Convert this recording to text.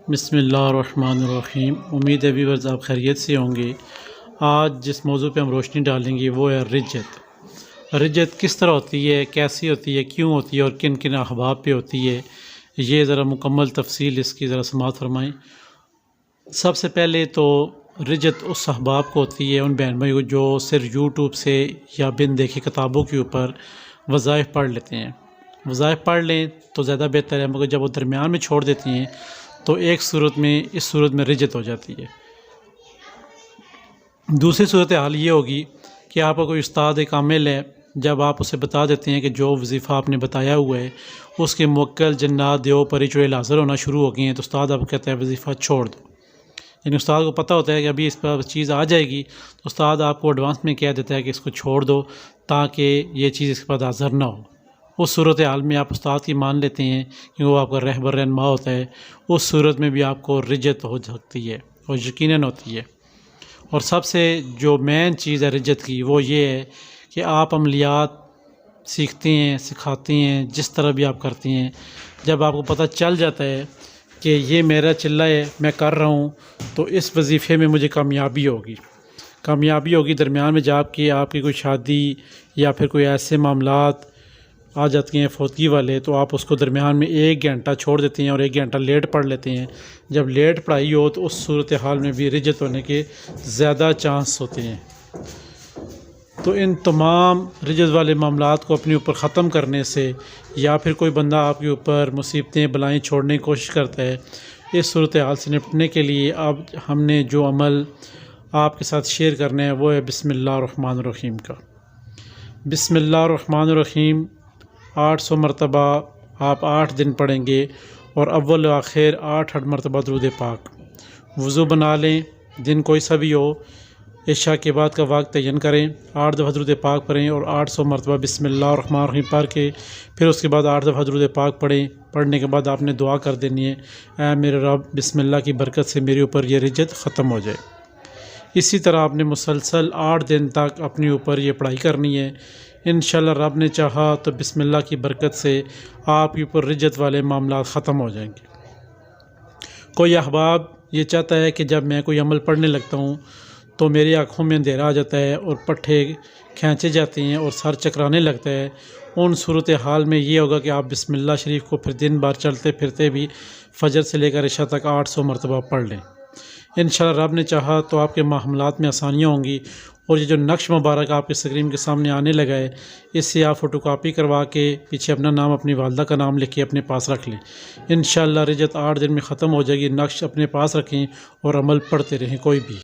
بسم اللہ الرحمن الرحیم۔ امید ہے ویورز آپ خیریت سے ہوں گے۔ آج جس موضوع پہ ہم روشنی ڈالیں گے وہ ہے رجت۔ رجت کس طرح ہوتی ہے، کیسی ہوتی ہے، کیوں ہوتی ہے اور کن کن احباب پہ ہوتی ہے، یہ ذرا مکمل تفصیل اس کی ذرا سماعت فرمائیں۔ سب سے پہلے تو رجت اس احباب کو ہوتی ہے، ان بہن بھائی کو جو صرف یوٹیوب سے یا بن دیکھی کتابوں کے اوپر وظائف پڑھ لیتے ہیں۔ وظائف پڑھ لیں تو زیادہ بہتر ہے، مگر جب وہ درمیان میں چھوڑ دیتی ہیں تو ایک صورت میں اس صورت میں رجت ہو جاتی ہے۔ دوسری صورت حال یہ ہوگی کہ آپ کا کوئی استاد کامل ہے، جب آپ اسے بتا دیتے ہیں کہ جو وظیفہ آپ نے بتایا ہوا ہے اس کے موکل جنات دیو پری چڑیل حاضر ہونا شروع ہو گئے ہیں، تو استاد آپ کو کہتا ہے وظیفہ چھوڑ دو۔ یعنی استاد کو پتہ ہوتا ہے کہ ابھی اس پر چیز آ جائے گی، تو استاد آپ کو ایڈوانس میں کہہ دیتا ہے کہ اس کو چھوڑ دو تاکہ یہ چیز اس کے بعد حاضر نہ ہو۔ اس صورت حال میں آپ استاد کی مان لیتے ہیں کہ وہ آپ کا رہبر رہنما ہوتا ہے، اس صورت میں بھی آپ کو رجت ہو سکتی ہے اور یقیناً ہوتی ہے۔ اور سب سے جو مین چیز ہے رجت کی وہ یہ ہے کہ آپ عملیات سیکھتے ہیں، سکھاتے ہیں، جس طرح بھی آپ کرتے ہیں، جب آپ کو پتہ چل جاتا ہے کہ یہ میرا چلہ ہے، میں کر رہا ہوں، تو اس وظیفے میں مجھے کامیابی ہوگی۔ درمیان میں جا کے آپ کی کوئی شادی یا پھر کوئی ایسے معاملات آ جاتی ہیں فوتگی والے، تو آپ اس کو درمیان میں 1 گھنٹہ چھوڑ دیتے ہیں اور 1 گھنٹہ لیٹ پڑھ لیتے ہیں۔ جب لیٹ پڑھائی ہو تو اس صورتحال میں بھی رجت ہونے کے زیادہ چانس ہوتے ہیں۔ تو ان تمام رجت والے معاملات کو اپنے اوپر ختم کرنے سے، یا پھر کوئی بندہ آپ کے اوپر مصیبتیں بلائیں چھوڑنے کی کوشش کرتا ہے، اس صورتحال سے نپٹنے کے لیے اب ہم نے جو عمل آپ کے ساتھ شیئر کرنا ہے وہ ہے بسم اللہ الرحمن الرحیم کا۔ بسم اللہ الرحمن الرحیم 800 مرتبہ آپ 8 دن پڑھیں گے، اور اول و آخر 8 مرتبہ درود پاک۔ وضو بنا لیں، دن کوئی سا بھی ہو، عشاء کے بعد کا وقت تعین کریں، 8 دفعہ درود پاک پڑھیں اور 800 مرتبہ بسم اللہ الرحمن الرحیم پڑھ کے پھر اس کے بعد 8 دفعہ درود پاک پڑھیں۔ پڑھنے کے بعد آپ نے دعا کر دینی ہے، اے میرے رب بسم اللہ کی برکت سے میرے اوپر یہ رجت ختم ہو جائے۔ اسی طرح آپ نے مسلسل 8 دن تک اپنے اوپر یہ پڑھائی کرنی ہے۔ انشاءاللہ رب نے چاہا تو بسم اللہ کی برکت سے آپ کے اوپر رجت والے معاملات ختم ہو جائیں گے۔ کوئی احباب یہ چاہتا ہے کہ جب میں کوئی عمل پڑھنے لگتا ہوں تو میری آنکھوں میں اندھیرا آ جاتا ہے اور پٹھے کھینچے جاتے ہیں اور سر چکرانے لگتا ہے، ان صورتحال میں یہ ہوگا کہ آپ بسم اللہ شریف کو پھر دن بھر چلتے پھرتے بھی فجر سے لے کر عشاء تک 800 مرتبہ پڑھ لیں۔ انشاءاللہ رب نے چاہا تو آپ کے معاملات میں آسانیاں ہوں گی۔ اور یہ جو نقش مبارک آپ کے اسکرین کے سامنے آنے لگا ہے، اس سے آپ فوٹو کاپی کروا کے پیچھے اپنا نام، اپنی والدہ کا نام لکھ کے اپنے پاس رکھ لیں۔ انشاءاللہ رجت 8 دن میں ختم ہو جائے گی۔ نقش اپنے پاس رکھیں اور عمل پڑھتے رہیں کوئی بھی۔